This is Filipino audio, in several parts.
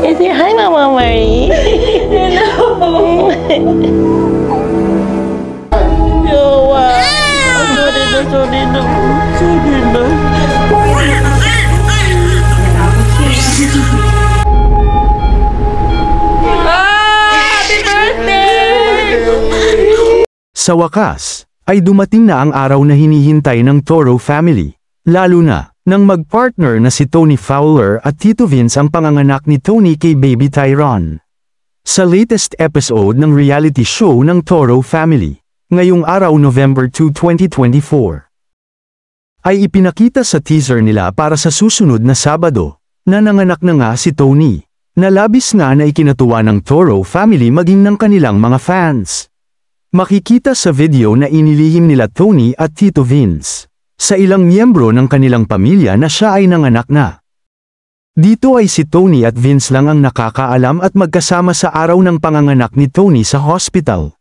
Say hi, Mama Marie. Hello. Jowa. Sorry na. Happy birthday! Sa wakas, ay dumating na ang araw na hinihintay ng Toro family, lalo na nang mag-partner na si Tony Fowler at Tito Vince ang panganganak ni Tony kay Baby Tyron. Sa latest episode ng reality show ng Toro family, ngayong araw November 2, 2024, ay ipinakita sa teaser nila para sa susunod na Sabado, na nanganak na nga si Tony, na labis nga na ikinatuwa ng Toro family maging ng kanilang mga fans. Makikita sa video na inilihim nila Tony at Tito Vince sa ilang miyembro ng kanilang pamilya na siya ay nanganak na. Dito ay si Tony at Vince lang ang nakakaalam at magkasama sa araw ng panganganak ni Tony sa hospital.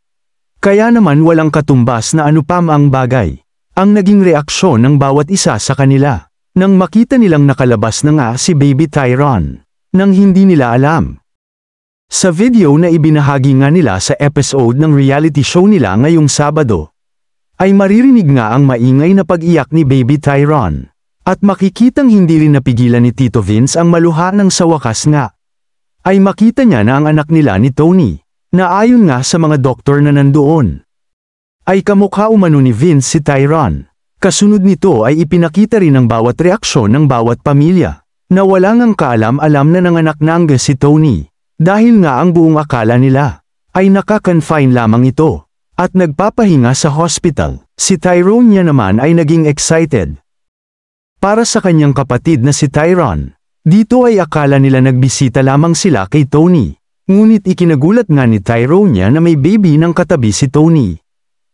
Kaya naman walang katumbas na ano pam ang bagay ang naging reaksyon ng bawat isa sa kanila nang makita nilang nakalabas na nga si Baby Tyron nang hindi nila alam. Sa video na ibinahagi nga nila sa episode ng reality show nila ngayong Sabado, ay maririnig nga ang maingay na pag-iyak ni Baby Tyron, at makikitang hindi rin napigilan ni Tito Vince ang maluha nang sa wakas nga ay makita niya na ang anak nila ni Tony, na ayon nga sa mga doktor na nandoon, ay kamukha umano ni Vince si Tyron. Kasunod nito ay ipinakita rin ang bawat reaksyon ng bawat pamilya, na wala ngang kaalam-alam na nanganak na ang si Tony, dahil nga ang buong akala nila ay naka-confine lamang ito at nagpapahinga sa hospital. Si Tyrone niya naman ay naging excited para sa kanyang kapatid na si Tyron. Dito ay akala nila nagbisita lamang sila kay Tony, ngunit ikinagulat nga ni Tyrone niya na may baby ng katabi si Tony,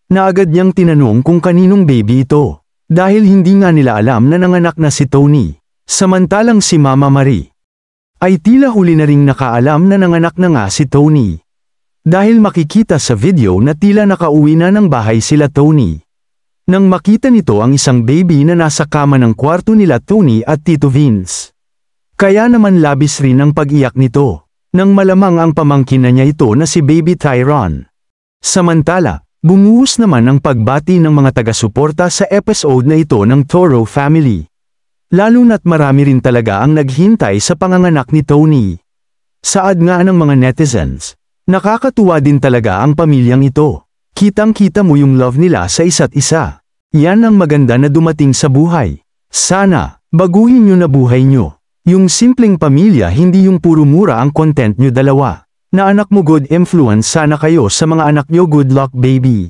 na agad niyang tinanong kung kaninong baby ito, dahil hindi nga nila alam na nanganak na si Tony. Samantalang si Mama Marie ay tila huli na ring nakaalam na nanganak na nga si Tony, dahil makikita sa video na tila nakauwi na ng bahay sila Tony, nang makita nito ang isang baby na nasa kama ng kwarto nila Tony at Tito Vince. Kaya naman labis rin ang pag-iyak nito, nang malamang ang pamangkin na niya ito na si Baby Tyron. Samantala, bumuhos naman ang pagbati ng mga taga-suporta sa episode na ito ng Toro family. Lalo na't marami rin talaga ang naghintay sa panganganak ni Tony. Saad nga ng mga netizens, nakakatuwa din talaga ang pamilyang ito. Kitang-kita mo yung love nila sa isa't isa. Yan ang maganda na dumating sa buhay. Sana, baguhin nyo na buhay nyo. Yung simpleng pamilya, hindi yung puro mura ang content nyo dalawa. Na anak mo good influence sana kayo sa mga anak nyo. Good luck baby.